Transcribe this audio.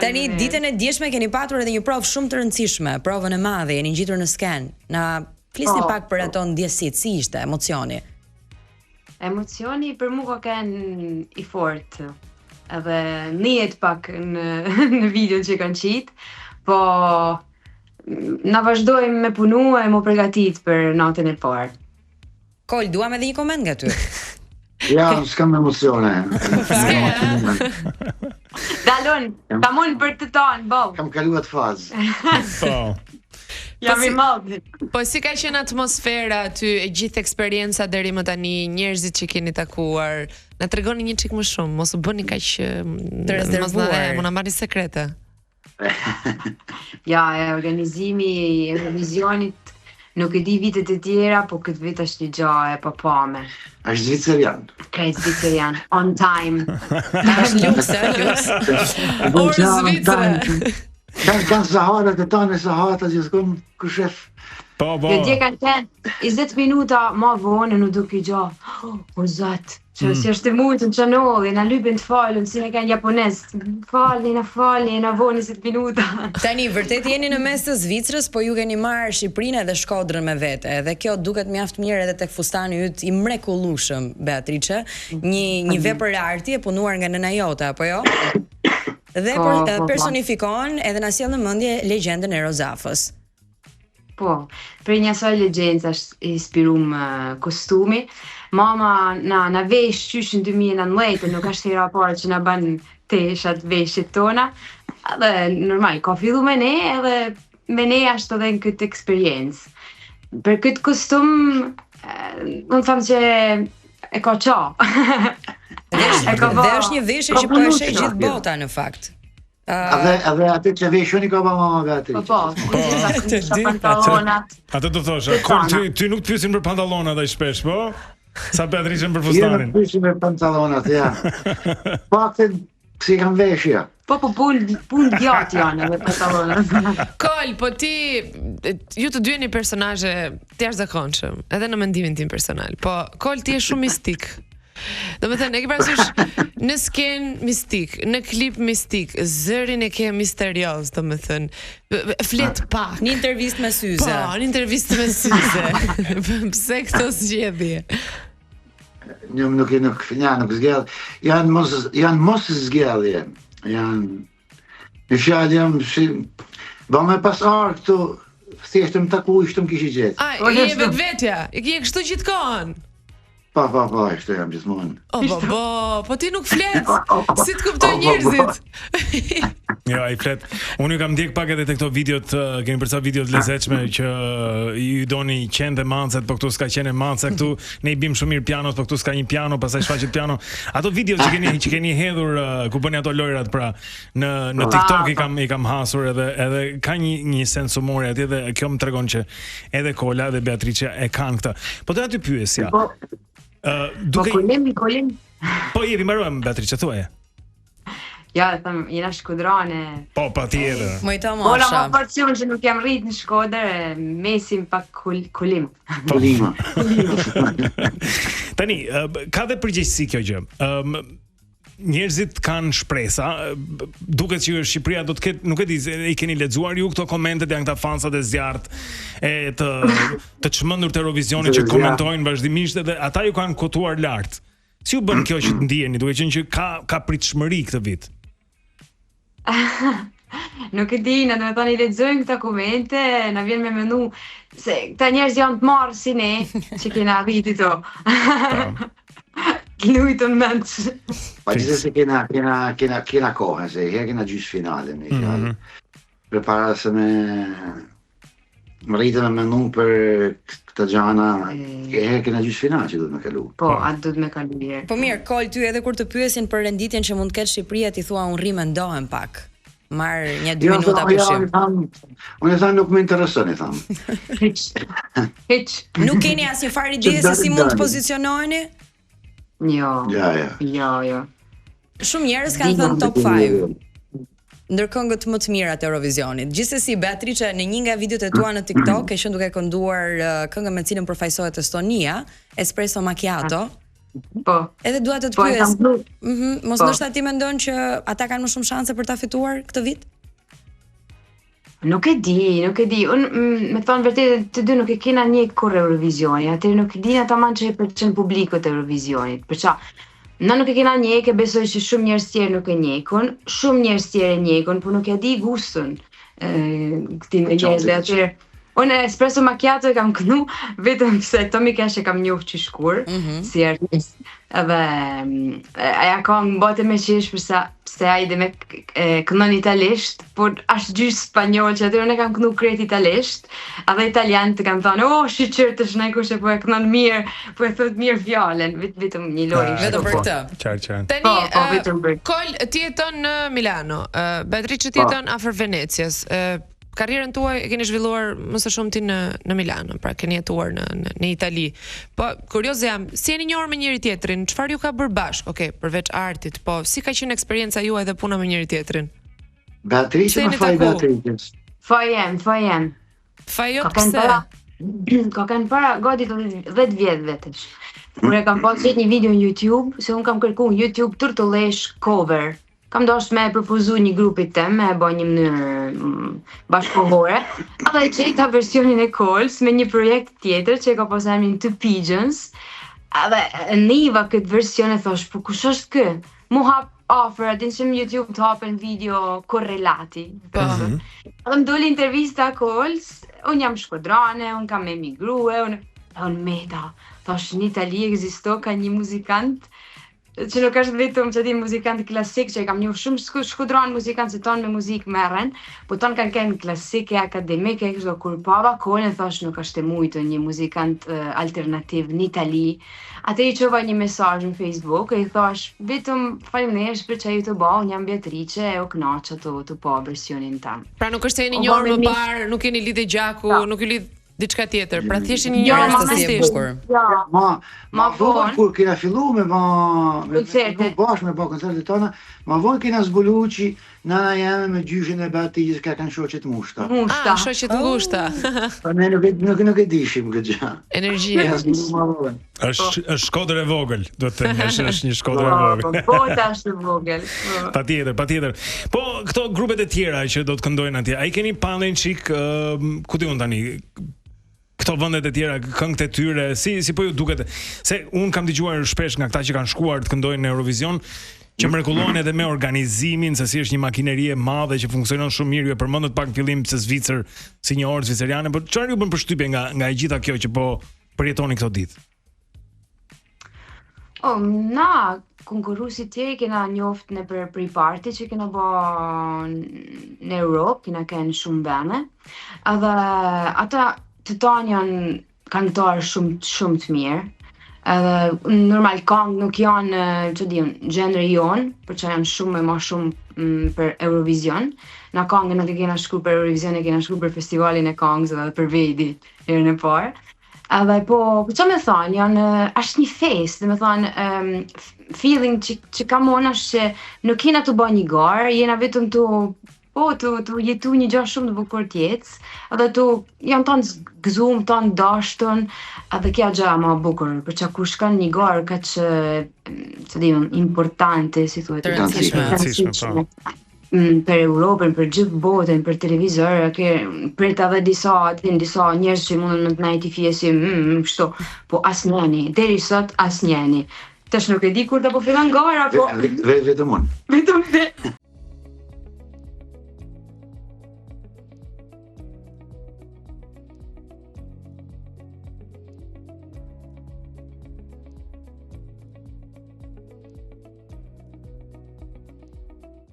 Tani ditën e dieshme keni patur edhe një provë shumë të rëndësishme, provën e madhe, jeni ngjitur në sken. Na flisni pak për ato ndjesitë, si ishte emocioni? Emocioni për mua ka qenë i fortë. Edhe njihet pak në videon që kanë qit, po na vazhdojmë me punu e më përgatit për natën e parë. Kol, duam edhe një koment nga ty. Ja, s'kam emocione. Dalon, kam unë për të tonë, bo. Kam kaluar fazë. Po. Jam i madh. Po si ka qenë atmosfera aty, e gjithë eksperienca deri më tani, njerëzit që keni takuar? Na tregoni një çik më shumë, mos u bëni kaq të rezervuar. Mos na marrni sekrete. Ja, organizimi i Eurovizionit nuk e di vitet e tjera, po këtë vit është një gjë e papame. Është zvicerian. Krejt zvicerian, on time. Është luks. Orë Zvicre. Kanë saharat e tonë, saharat gjithkohë ku shef. Po. Jo dje kanë qenë 20 minuta ma vonë në duke gjë. O zot, që si është e mundë në qanolli, na lypen të falën, si ne kanë japonez. Falni, na vonë 20 minuta. Tani, vërtet jeni në mes të Zvicrës, po ju keni marrë Shqipërinë edhe Shkodrën me vete. Dhe kjo duket mjaft mirë edhe tek fustani yt i mrekullueshëm, Beatrice. Një vepër arti e punuar nga nëna jote, apo jo? Dhe personifikon edhe na sjell në mendje legjendën e Rozafës. Po, për një asaj legjendë është inspiruar kostumi. Mama na vesh qysh në 2019, nuk është hera e parë që na bën teshat veshjet tona. Edhe normal, ka fillu me ne, edhe me ne është edhe në këtë eksperiencë. Për këtë kostum, unë thamë që e ka qa. Dhe është një veshje që po e sheh gjithë bota në fakt. Edhe atë që veshoni ka ba mama Beatrice. Po, pantallonat. Atë do thosha, ty nuk të pyesin për pantallonat ai shpesh, po? Sa Beatrice për fustanin. Jo, pyesin për pantallonat, ja. Faktin si kam veshja. Po pun gjatë janë edhe pantallonat. Kol, po ju të dy jeni personazhe të jashtëzakonshëm, edhe në mendimin tim personal. Po Kol ti je shumë mistik. Do me thënë, e ke parasysh në sken mistik, në klip mistik, zërin e ke misterios, do me thënë, flet pak. Një intervistë me syze. Po, një intervistë me syze. Pse këto zgjedhje? Nuk zgjedh. Janë mos zgjedhje. Në fjalë jam si ba me pas arë këtu, thjesht më taku ishte më kishi gjetë. Je vetvetja, je kështu gjithkohën. Po, ishte jam gjithmonë. Po ti nuk flet, si të kuptoj njerëzit. Jo, ai flet. Unë kam ndjek pak edhe te këto videot, kemi përsa videot lezetshme që ju doni qenë dhe mancet, po këtu s'ka qenë manca, këtu ne i bim shumë mirë pianos, po këtu s'ka një piano, pastaj shfaqet piano. Ato video që keni hedhur ku bëni ato lojrat pra në TikTok i kam hasur edhe ka një sens humori atje dhe kjo më tregon që edhe Kola dhe Beatrice e kanë këtë. Po të aty pyesja. Kolim. Po jepi mbaruam Beatrice thuaje. Ja, thëmë, jena Shkodrane. Po, patjetër. Mojta Ola Masha. ma porcion që nuk jam rrit në Shkodër, mesim pak kolim. Kolima. Tani, ka dhe përgjegjësi kjo gjë. Njerëzit kanë shpresa, duket që Shqipëria do të ketë, nuk e di, i keni lexuar ju këto komentet janë këta fansat e zjarrt e të çmendur të Eurovizionit që komentojnë vazhdimisht edhe ata ju kanë kotuar lart. Si u bën kjo që të ndiheni, duke qenë që ka pritshmëri këtë vit? Nuk e di, na do të thoni lexojmë këta komente, na vjen me mendu se këta njerëz janë të marrë si ne, që kena arriti to. Lujtëm mend. Pa gjithë se kena kohën, se herë kena gjysë finale me fjallë. Për para se me rritëm e mendu për këta gjana, herë kena gjysë finale që duhet me kalu. Po, atë duhet me kalu herë. Po mirë, Kol, ty edhe kur të pyesin për renditjen që mund të ketë Shqipëria, ti thua unë mendohem pak. Marr një 2 minuta pushim. Unë thamë nuk më intereson, i thamë. Hiç. Nuk keni asnjë farë ide se si mund të pozicionoheni? Jo. Ja. Shumë njerëz kanë thënë top 5. Ndërkëngët më të mira të Eurovizionit. Gjithsesi Beatrice në një nga videot e tua në TikTok e qenë duke kënduar këngën me cilën përfaqësohet Estonia, Espresso Macchiato. Po. Edhe dua të të Po, e kam pyes. pru. Mos Po. ndoshta ti mendon që ata kanë më shumë shanse për ta fituar këtë vit? Nuk e di. Unë, me thonë vërtet, të dy nuk e kena njeh kur Eurovisioni, atëherë nuk e dina tamam që e përqen publikut Eurovisionit. Përça, na nuk e kena njeh, e besoj që shumë njerëz tjerë nuk e njekun, shumë njerëz tjerë e njekun, por nuk e di gustun këtij njerëzve atëherë. Unë espresso macchiato e kam kënu vetëm se Tommy Cash e kam njohur që shkur, si artist. Edhe aja ka më bote me qesh se ai dhe me kënon italisht, por ashtë gjysh spanjol që aty unë e kam kënu krejt italisht, edhe italian të kam thonë, shiqër të shnaj kush e po e kënon mirë, po e thot mirë fjallën, vetëm një lojë. Vetëm për këtë. Qartë. Tani, Po, vetëm për. Kol, ti jeton në Milano, Beatrice ti jeton afër Venecias. Karrierën tuaj e keni zhvilluar më së shumti në Milano, pra keni jetuar në Itali. Po kurioz jam, si jeni njohur me njëri tjetrin? Çfarë ju ka bërë bashkë? Okej, përveç artit, po si ka qenë eksperienca juaj dhe puna me njëri tjetrin? Beatrice më faj Beatrice. Fajem. Fajo Ka kanë pse? para, ka kanë para gati 10 vjet vetësh. Kur e kam pas gjetë një video në YouTube, se unë kam kërku në YouTube turtullesh cover. Kam dosh me propozu një grupit tem, me e bo një mënyrë bashkohore. Edhe gjeta versionin e Kols me një projekt tjetër që e ka pas emrin The Pigeons. Edhe niva këtë version e thosh, po kush është kë? Mu hap offer, din që në YouTube të hapen video korrelati. Edhe më doli intervista Kols, unë jam shkodrane, unë kam emigrue, unë meta. Thosh, në Itali ekzisto ka një muzikant që nuk është vetëm që ti muzikant klasik, që e kam njohur shumë shkudran muzikant se tonë me muzikë merren, po tonë kanë kënë klasike, akademike, kështu kur pava Kolën thash nuk është e mujtë një muzikant alternativ në Itali. Atë i çova një mesazh në Facebook e i thash vetëm faleminderit për çaj të bëu, unë jam Beatrice e u kënaqja të po versionin tam. Pra nuk është se jeni njohur më parë, nuk keni lidhje gjaku, nuk ju lidh diçka tjetër. Pra thjesht jeni njohur artistisht. Ma vonë kur kena fillu me bashkë me koncertet tona, ma vonë kena zbulu që nana jeme me gjyshin e Beatrice ka kanë shoqet mushta. Shoqet ngushta. Po ne nuk e dishim këtë gjë. Energjia. Është Shkodër e vogël, do të thënë, është një Shkodër e vogël. Po është e vogël. Patjetër. Po këto grupet e tjera që do të këndojnë atje, ai keni pandin çik, ku diun tani, këto vendet e tjera, këngët e tyre, si po ju duket? Se un kam dëgjuar shpesh nga këta që kanë shkuar të këndojnë në Eurovision, që mrekullohen edhe me organizimin, se si është një makineri e madhe që funksionon shumë mirë. Ju e përmendët pak në fillim se Zvicër, si një orë zviceriane, por çfarë ju bën përshtypje nga e gjitha kjo që po përjetoni këto ditë? Na konkurruesit tjerë kena njoft në për pre-party që kena bë në Europë, kena kënë shumë vende. Edhe ata të tanë janë këngëtarë shumë të mirë. Edhe normal këngë nuk janë, që diun, gjenri jonë, për që janë shumë e ma shumë për Eurovision. Na këngë nuk e kena shku për Eurovision, e kena shku për festivalin e këngës edhe për Vedi herën e parë. Edhe po që me thonë, janë, është një fest, dhe me thonë, feeling që kam unë është që nuk jena të bë një garë, jena vetëm të jetu një gjë shumë të bukur tjetës, edhe të janë tonë gëzum, tonë dashtën, edhe kja gjë më bukur, për që kur shkan një garë ka që importante, si thuhet, të rëndësishme. Për Europën, për gjithë botën, për televizor, për të edhe disa njerëz që mundën të najti fjesim, kështu, po asnjëni, deri sot asnjëni. Tash nuk e di kur të po fillon gara, po... Vetëm unë. Vetëm